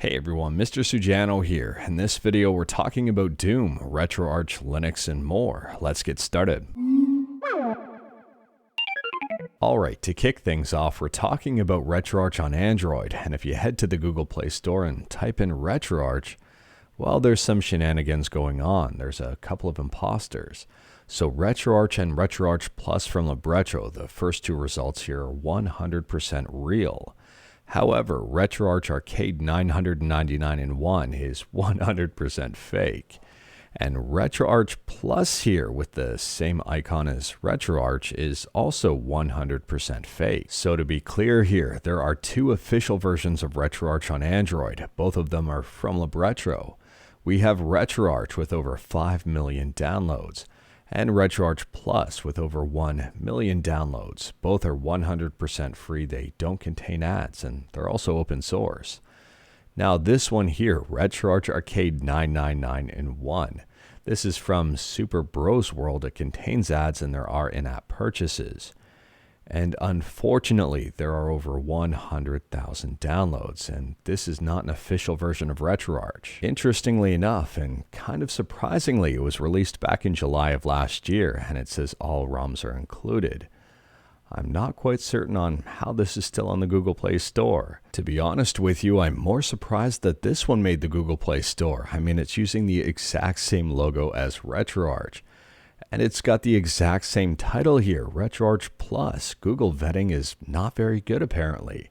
Hey everyone, Mr. Sujano here. In this video we're talking about Doom, RetroArch, Linux, and more. Let's get started. Alright, to kick things off, we're talking about RetroArch on Android, and if you head to the Google Play Store and type in RetroArch, well, there's some shenanigans going on. There's a couple of imposters. So RetroArch and RetroArch Plus from Libretto, the first two results here are 100% real. However, RetroArch Arcade 999-in-1 is 100% fake. And RetroArch Plus here with the same icon as RetroArch is also 100% fake. So to be clear here, there are two official versions of RetroArch on Android. Both of them are from Libretto. We have RetroArch with over 5 million downloads, and RetroArch Plus with over 1 million downloads. Both are 100% free, they don't contain ads, and they're also open source. Now this one here, RetroArch Arcade 999-in-1. This is from Super Bros World. It contains ads and there are in-app purchases. And unfortunately, there are over 100,000 downloads, and this is not an official version of RetroArch. Interestingly enough, and kind of surprisingly, it was released back in July of last year, and it says all ROMs are included. I'm not quite certain on how this is still on the Google Play Store. To be honest with you, I'm more surprised that this one made the Google Play Store. I mean, it's using the exact same logo as RetroArch. And it's got the exact same title here, RetroArch Plus. Google vetting is not very good apparently.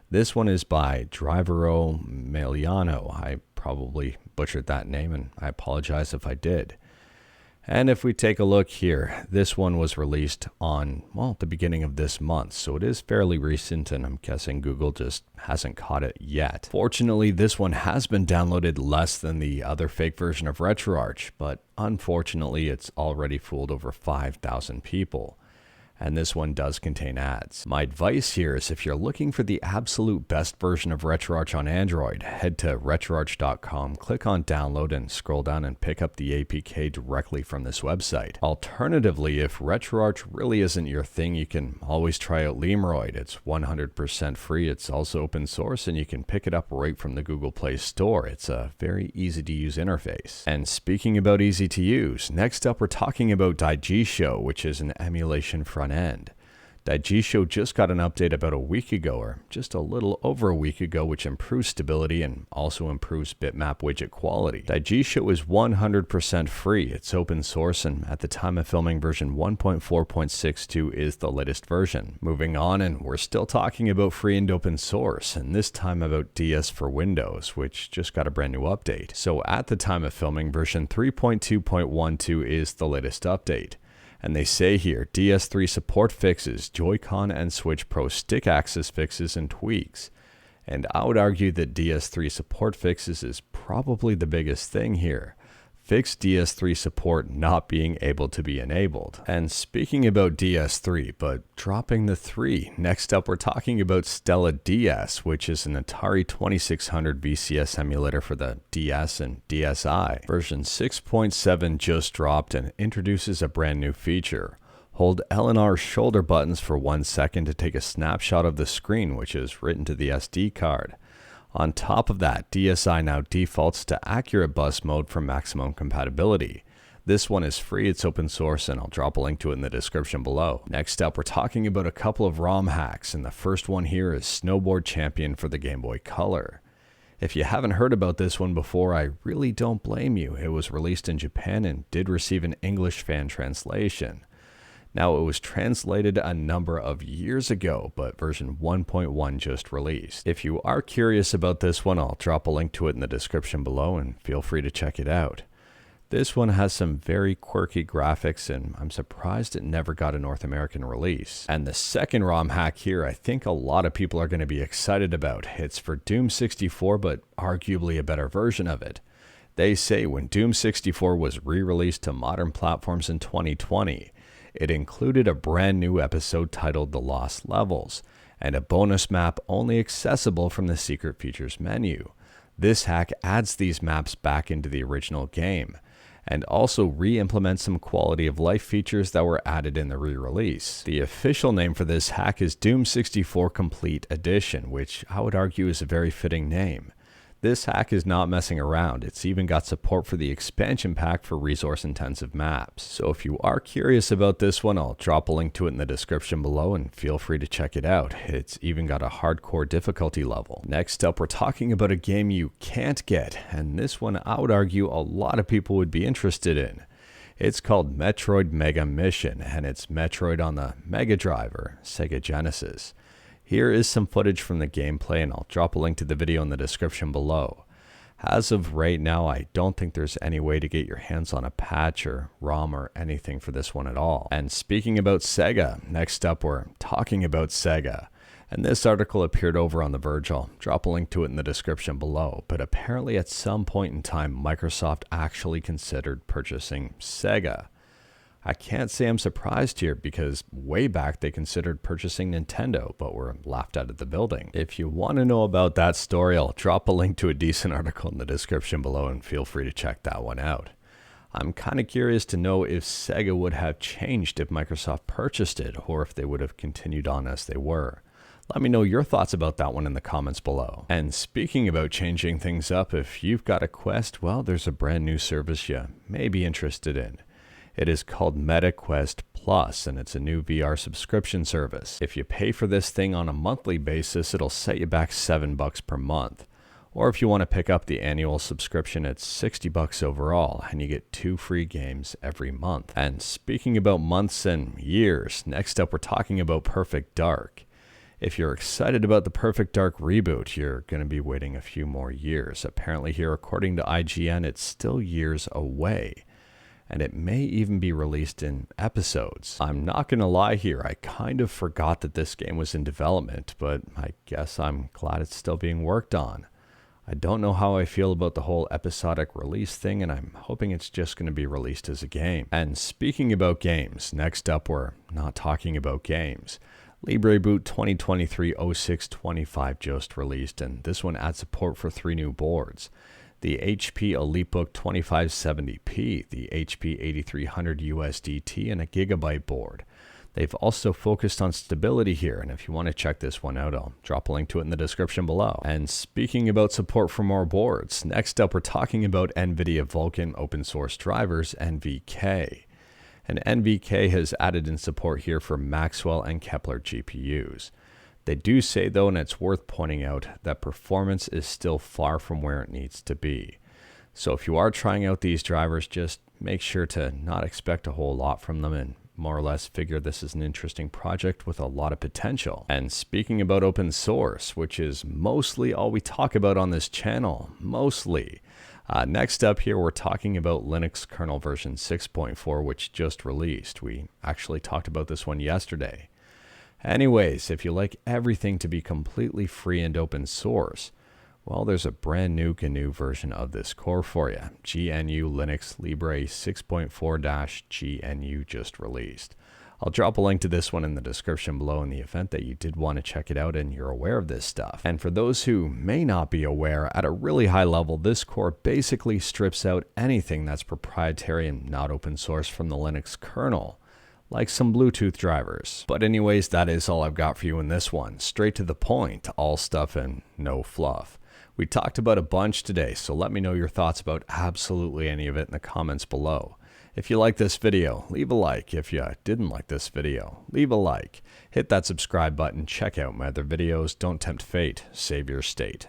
This one is by Romhacking. I probably butchered that name and I apologize if I did. And if we take a look here, this one was released on, well, the beginning of this month. So it is fairly recent and I'm guessing Google just hasn't caught it yet. Fortunately, this one has been downloaded less than the other fake version of RetroArch, but unfortunately, it's already fooled over 5,000 people. And this one does contain ads. My advice here is if you're looking for the absolute best version of RetroArch on Android, head to retroarch.com, click on download and scroll down and pick up the APK directly from this website. Alternatively, if RetroArch really isn't your thing, you can always try out Libreboot. It's 100% free. It's also open source and you can pick it up right from the Google Play Store. It's a very easy to use interface. And speaking about easy to use, next up we're talking about Daijisho, which is an emulation front end. Daijisho just got an update about a week ago, or just a little over a week ago, which improves stability and also improves bitmap widget quality. Daijisho is 100% free. It's open source, and at the time of filming, version 1.4.62 is the latest version. Moving on, and we're still talking about free and open source, and this time about DS for Windows, which just got a brand new update. So at the time of filming, version 3.2.12 is the latest update. And they say here, DS3 support fixes, Joy-Con and Switch Pro stick axis fixes and tweaks. And I would argue that DS3 support fixes is probably the biggest thing here. Fix DS3 support not being able to be enabled. And speaking about DS3, but dropping the 3, next up we're talking about StellaDS, which is an Atari 2600 VCS emulator for the DS and DSi. Version 6.7 just dropped and introduces a brand new feature. Hold L and R shoulder buttons for 1 second to take a snapshot of the screen, which is written to the SD card. On top of that, DSi now defaults to accurate bus mode for maximum compatibility. This one is free, it's open source, and I'll drop a link to it in the description below. Next up, we're talking about a couple of ROM hacks, and the first one here is Snowboard Champion for the Game Boy Color. If you haven't heard about this one before, I really don't blame you. It was released in Japan and did receive an English fan translation. Now, it was translated a number of years ago, but version 1.1 just released. If you are curious about this one, I'll drop a link to it in the description below and feel free to check it out. This one has some very quirky graphics and I'm surprised it never got a North American release. And the second ROM hack here, I think a lot of people are going to be excited about. It's for Doom 64, but arguably a better version of it. They say when Doom 64 was re-released to modern platforms in 2020, it included a brand new episode titled The Lost Levels, and a bonus map only accessible from the Secret Features menu. This hack adds these maps back into the original game, and also re-implements some quality of life features that were added in the re-release. The official name for this hack is Doom 64 Complete Edition, which I would argue is a very fitting name. This hack is not messing around. It's even got support for the expansion pack for resource-intensive maps. So if you are curious about this one, I'll drop a link to it in the description below and feel free to check it out. It's even got a hardcore difficulty level. Next up, we're talking about a game you can't get, and this one I would argue a lot of people would be interested in. It's called Metroid Mega Mission, and it's Metroid on the Mega Drive or Sega Genesis. Here is some footage from the gameplay, and I'll drop a link to the video in the description below. As of right now, I don't think there's any way to get your hands on a patch or ROM or anything for this one at all. And speaking about Sega, next up we're talking about Sega. And this article appeared over on The Verge. I'll drop a link to it in the description below. But apparently at some point in time, Microsoft actually considered purchasing Sega. I can't say I'm surprised here because way back they considered purchasing Nintendo, but were laughed out of the building. If you want to know about that story, I'll drop a link to a decent article in the description below and feel free to check that one out. I'm kind of curious to know if Sega would have changed if Microsoft purchased it or if they would have continued on as they were. Let me know your thoughts about that one in the comments below. And speaking about changing things up, if you've got a Quest, well, there's a brand new service you may be interested in. It is called MetaQuest Plus, and it's a new VR subscription service. If you pay for this thing on a monthly basis, it'll set you back $7 per month. Or if you want to pick up the annual subscription, it's $60 overall, and you get 2 free games every month. And speaking about months and years, next up we're talking about Perfect Dark. If you're excited about the Perfect Dark reboot, you're going to be waiting a few more years. Apparently here, according to IGN, it's still years away. And it may even be released in episodes. I'm not going to lie here, I kind of forgot that this game was in development, but I guess I'm glad it's still being worked on. I don't know how I feel about the whole episodic release thing, and I'm hoping it's just going to be released as a game. And speaking about games, next up we're not talking about games. Libreboot 2023-0625 just released, and this one adds support for 3 new boards. The HP EliteBook 2570p, the HP 8300 USDT, and a Gigabyte board. They've also focused on stability here, and if you want to check this one out, I'll drop a link to it in the description below. And speaking about support for more boards, next up we're talking about NVIDIA Vulkan open source drivers, NVK. And NVK has added in support here for Maxwell and Kepler GPUs. They do say though, and it's worth pointing out, that performance is still far from where it needs to be. So if you are trying out these drivers, just make sure to not expect a whole lot from them and more or less figure this is an interesting project with a lot of potential. And speaking about open source, which is mostly all we talk about on this channel, mostly. Next up here, we're talking about Linux kernel version 6.4, which just released. We actually talked about this one yesterday. Anyways, if you like everything to be completely free and open source, well, there's a brand new GNU version of this core for you. GNU Linux Libre 6.4-GNU just released. I'll drop a link to this one in the description below in the event that you did want to check it out and you're aware of this stuff. And for those who may not be aware, at a really high level, this core basically strips out anything that's proprietary and not open source from the Linux kernel, like some Bluetooth drivers. But anyways, that is all I've got for you in this one. Straight to the point, all stuff and no fluff. We talked about a bunch today, so let me know your thoughts about absolutely any of it in the comments below. If you like this video, leave a like. If you didn't like this video, leave a like. Hit that subscribe button, check out my other videos. Don't tempt fate, save your state.